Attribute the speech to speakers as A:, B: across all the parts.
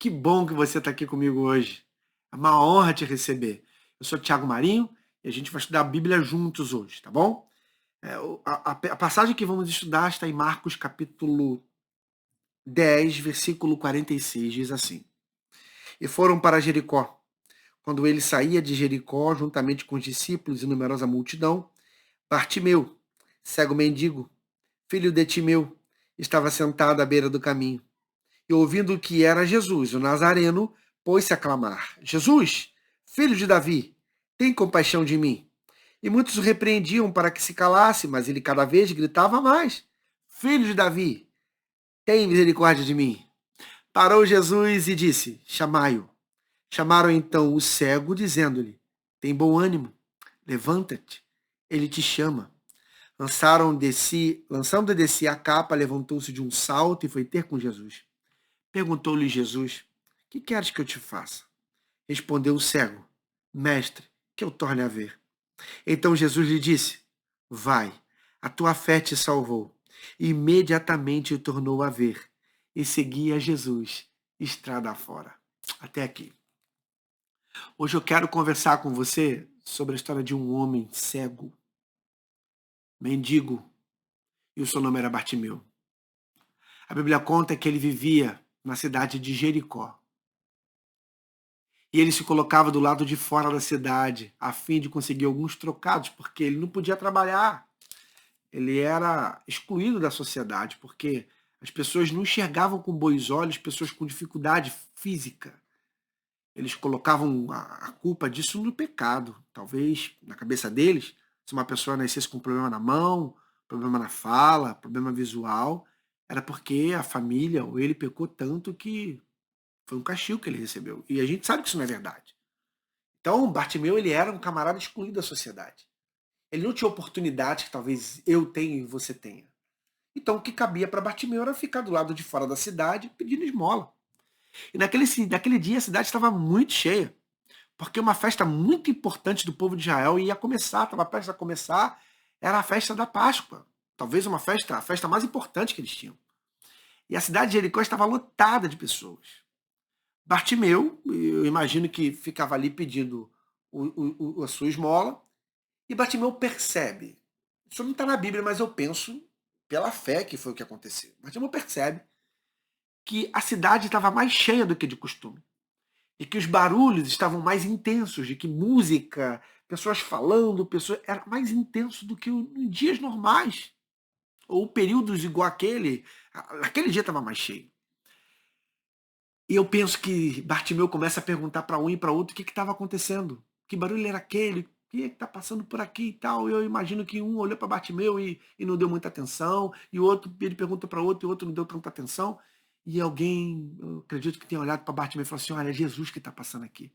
A: Que bom que você está aqui comigo hoje. É uma honra te receber. Eu sou Tiago Marinho e a gente vai estudar a Bíblia juntos hoje, tá bom? A passagem que vamos estudar está em Marcos capítulo 10, versículo 46, diz assim: E foram para Jericó. Quando ele saía de Jericó, juntamente com os discípulos e numerosa multidão, Bartimeu, cego mendigo, filho de Timeu, estava sentado à beira do caminho. E ouvindo que era Jesus, o Nazareno, pôs-se a clamar: Jesus, filho de Davi, tem compaixão de mim. E muitos o repreendiam para que se calasse, mas ele cada vez gritava mais: Filho de Davi, tem misericórdia de mim. Parou Jesus e disse: Chamai-o. Chamaram então o cego, dizendo-lhe: Tem bom ânimo, levanta-te, ele te chama. Lançando de si a capa, levantou-se de um salto e foi ter com Jesus. Perguntou-lhe Jesus: Que queres que eu te faça? Respondeu o cego: Mestre, que eu torne a ver. Então Jesus lhe disse: Vai, a tua fé te salvou. E imediatamente o tornou a ver e seguia Jesus estrada fora. Até aqui. Hoje eu quero conversar com você sobre a história de um homem cego, mendigo, e o seu nome era Bartimeu. A Bíblia conta que ele vivia na cidade de Jericó. E ele se colocava do lado de fora da cidade, a fim de conseguir alguns trocados, porque ele não podia trabalhar. Ele era excluído da sociedade, porque as pessoas não enxergavam com bons olhos pessoas com dificuldade física. Eles colocavam a culpa disso no pecado. Talvez, na cabeça deles, se uma pessoa nascesse com problema na mão, problema na fala, problema visual, era porque a família ou ele pecou tanto que foi um castigo que ele recebeu. E a gente sabe que isso não é verdade. Então, Bartimeu, ele era um camarada excluído da sociedade. Ele não tinha oportunidade que talvez eu tenha e você tenha. Então, o que cabia para Bartimeu era ficar do lado de fora da cidade pedindo esmola. E naquele dia a cidade estava muito cheia, porque uma festa muito importante do povo de Israel ia começar, estava prestes a começar, era a festa da Páscoa. Talvez a festa mais importante que eles tinham. E a cidade de Jericó estava lotada de pessoas. Bartimeu, eu imagino que ficava ali pedindo a sua esmola, e Bartimeu percebe. Isso não está na Bíblia, mas eu penso, pela fé, que foi o que aconteceu. Bartimeu percebe que a cidade estava mais cheia do que de costume. E que os barulhos estavam mais intensos, de que música, pessoas falando, era mais intenso do que em dias normais. Ou períodos igual aquele. Aquele dia estava mais cheio. E eu penso que Bartimeu começa a perguntar para um e para outro o que estava acontecendo. Que barulho era aquele? O que está passando por aqui e tal? Eu imagino que um olhou para Bartimeu e não deu muita atenção, e o outro, ele pergunta para outro e o outro não deu tanta atenção. E alguém, eu acredito que tenha olhado para Bartimeu e falou assim: Olha, é Jesus que está passando aqui.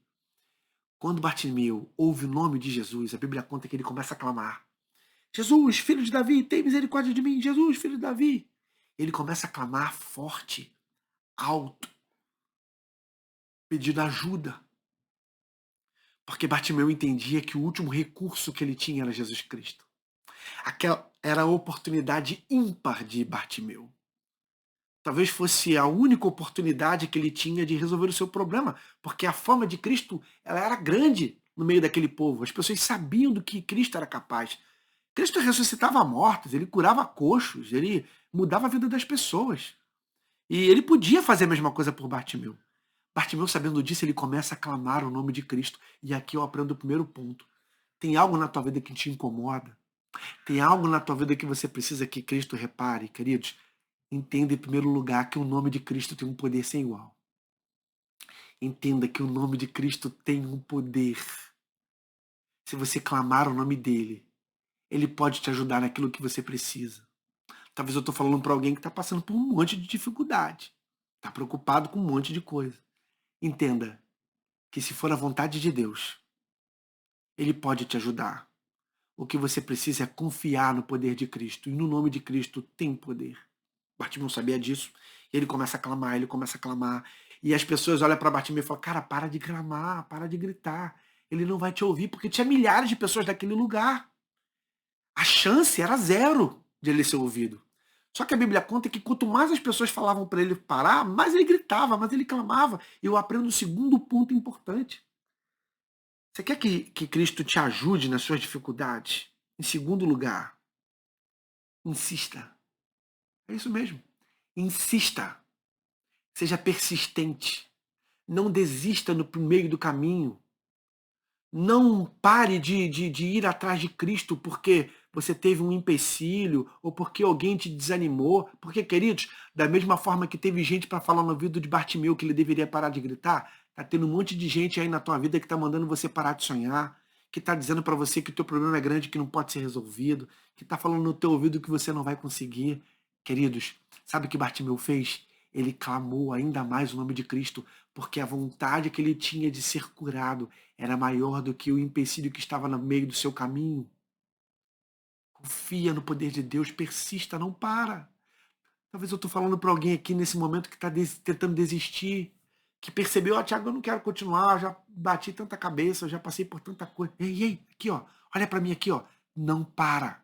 A: Quando Bartimeu ouve o nome de Jesus, a Bíblia conta que ele começa a clamar: Jesus, filho de Davi, tem misericórdia de mim. Jesus, filho de Davi. Ele começa a clamar forte, alto, pedindo ajuda. Porque Bartimeu entendia que o último recurso que ele tinha era Jesus Cristo. Aquela era a oportunidade ímpar de Bartimeu. Talvez fosse a única oportunidade que ele tinha de resolver o seu problema, porque a fama de Cristo ela era grande no meio daquele povo. As pessoas sabiam do que Cristo era capaz. Cristo ressuscitava mortos, ele curava coxos, ele mudava a vida das pessoas. E ele podia fazer a mesma coisa por Bartimeu. Bartimeu, sabendo disso, ele começa a clamar o nome de Cristo. E aqui eu aprendo o primeiro ponto. Tem algo na tua vida que te incomoda? Tem algo na tua vida que você precisa que Cristo repare, queridos? Entenda em primeiro lugar que o nome de Cristo tem um poder sem igual. Entenda que o nome de Cristo tem um poder. Se você clamar o nome dele, ele pode te ajudar naquilo que você precisa. Talvez eu estou falando para alguém que está passando por um monte de dificuldade. Está preocupado com um monte de coisa. Entenda que se for a vontade de Deus, ele pode te ajudar. O que você precisa é confiar no poder de Cristo. E no nome de Cristo tem poder. Bartimeu sabia disso. E ele começa a clamar, ele começa a clamar. E as pessoas olham para Bartimeu e falam: Cara, para de clamar, para de gritar. Ele não vai te ouvir, porque tinha milhares de pessoas naquele lugar. A chance era zero de ele ser ouvido. Só que a Bíblia conta que quanto mais as pessoas falavam para ele parar, mais ele gritava, mais ele clamava. E eu aprendo o segundo ponto importante. Você quer que Cristo te ajude nas suas dificuldades? Em segundo lugar, insista. É isso mesmo. Insista. Seja persistente. Não desista no meio do caminho. Não pare de ir atrás de Cristo porque você teve um empecilho ou porque alguém te desanimou. Porque, queridos, da mesma forma que teve gente para falar no ouvido de Bartimeu que ele deveria parar de gritar, tá tendo um monte de gente aí na tua vida que tá mandando você parar de sonhar, que tá dizendo para você que o teu problema é grande, que não pode ser resolvido, que tá falando no teu ouvido que você não vai conseguir. Queridos, sabe o que Bartimeu fez? Ele clamou ainda mais o nome de Cristo, porque a vontade que ele tinha de ser curado era maior do que o empecilho que estava no meio do seu caminho. Confia no poder de Deus, persista, não para. Talvez eu estou falando para alguém aqui nesse momento que está tentando desistir, que percebeu, Tiago, eu não quero continuar, eu já bati tanta cabeça, eu já passei por tanta coisa. Ei, ei, aqui ó, olha para mim aqui ó, não para.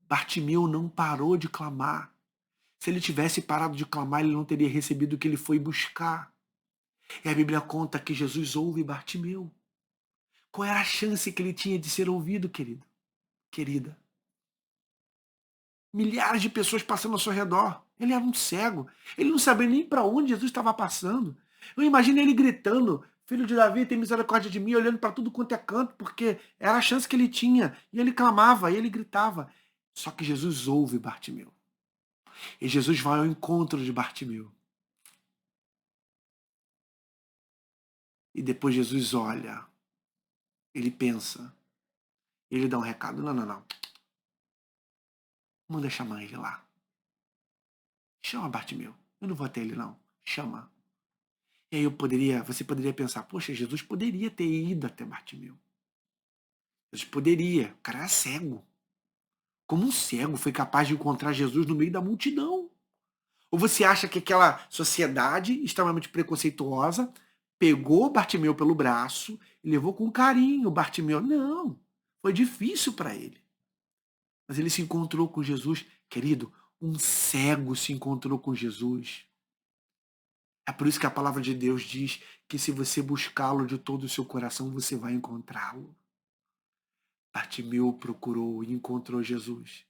A: Bartimeu não parou de clamar. Se ele tivesse parado de clamar, ele não teria recebido o que ele foi buscar. E a Bíblia conta que Jesus ouve Bartimeu. Qual era a chance que ele tinha de ser ouvido, querido? Querida? Milhares de pessoas passando ao seu redor. Ele era um cego. Ele não sabia nem para onde Jesus estava passando. Eu imagino ele gritando, filho de Davi, tem misericórdia de mim, olhando para tudo quanto é canto, porque era a chance que ele tinha. E ele clamava, e ele gritava. Só que Jesus ouve Bartimeu. E Jesus vai ao encontro de Bartimeu. E depois Jesus olha, ele pensa, ele dá um recado. Não, não, não. Manda chamar ele lá. Chama Bartimeu. Eu não vou até ele, não. Chama. E aí você poderia pensar, poxa, Jesus poderia ter ido até Bartimeu. Jesus poderia. O cara era cego. Como um cego foi capaz de encontrar Jesus no meio da multidão? Ou você acha que aquela sociedade extremamente preconceituosa pegou Bartimeu pelo braço e levou com carinho Bartimeu? Não. Foi difícil para ele. Mas ele se encontrou com Jesus. Querido, um cego se encontrou com Jesus. É por isso que a palavra de Deus diz que se você buscá-lo de todo o seu coração, você vai encontrá-lo. Bartimeu procurou e encontrou Jesus.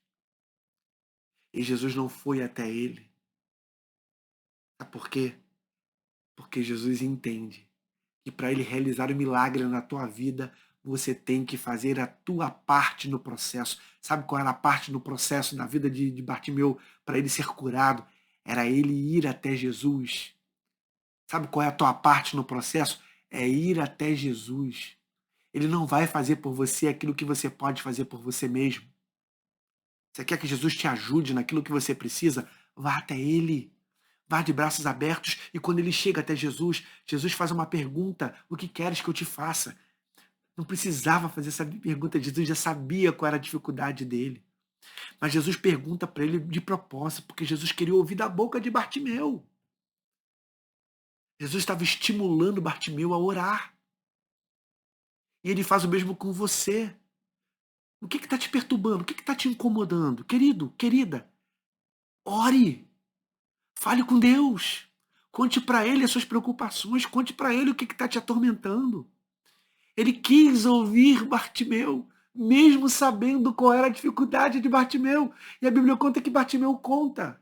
A: E Jesus não foi até ele. Sabe por quê? Porque Jesus entende que para ele realizar o milagre na tua vida, você tem que fazer a tua parte no processo. Sabe qual era a parte no processo na vida de Bartimeu para ele ser curado? Era ele ir até Jesus. Sabe qual é a tua parte no processo? É ir até Jesus. Ele não vai fazer por você aquilo que você pode fazer por você mesmo. Você quer que Jesus te ajude naquilo que você precisa? Vá até Ele. Vá de braços abertos e quando ele chega até Jesus, Jesus faz uma pergunta: o que queres que eu te faça? Não precisava fazer essa pergunta, Jesus já sabia qual era a dificuldade dele. Mas Jesus pergunta para ele de propósito, porque Jesus queria ouvir da boca de Bartimeu. Jesus estava estimulando Bartimeu a orar. E ele faz o mesmo com você. O que está te perturbando? O que está te incomodando? Querido, querida, ore. Fale com Deus. Conte para Ele as suas preocupações. Conte para Ele o que está te atormentando. Ele quis ouvir Bartimeu, mesmo sabendo qual era a dificuldade de Bartimeu. E a Bíblia conta que Bartimeu conta.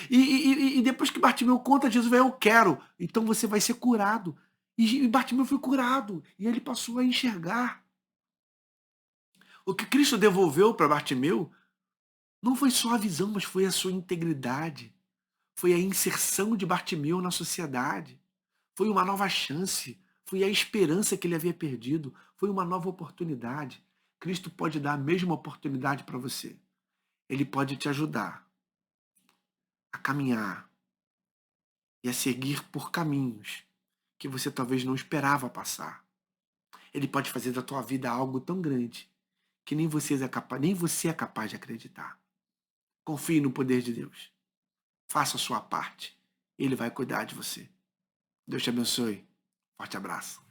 A: E depois que Bartimeu conta, Jesus vai, eu quero. Então você vai ser curado. E Bartimeu foi curado. E ele passou a enxergar. O que Cristo devolveu para Bartimeu não foi só a visão, mas foi a sua integridade. Foi a inserção de Bartimeu na sociedade. Foi uma nova chance. Foi a esperança que ele havia perdido. Foi uma nova oportunidade. Cristo pode dar a mesma oportunidade para você. Ele pode te ajudar a caminhar e a seguir por caminhos que você talvez não esperava passar. Ele pode fazer da tua vida algo tão grande que nem você é capaz de acreditar. Confie no poder de Deus. Faça a sua parte. Ele vai cuidar de você. Deus te abençoe. Forte abraço.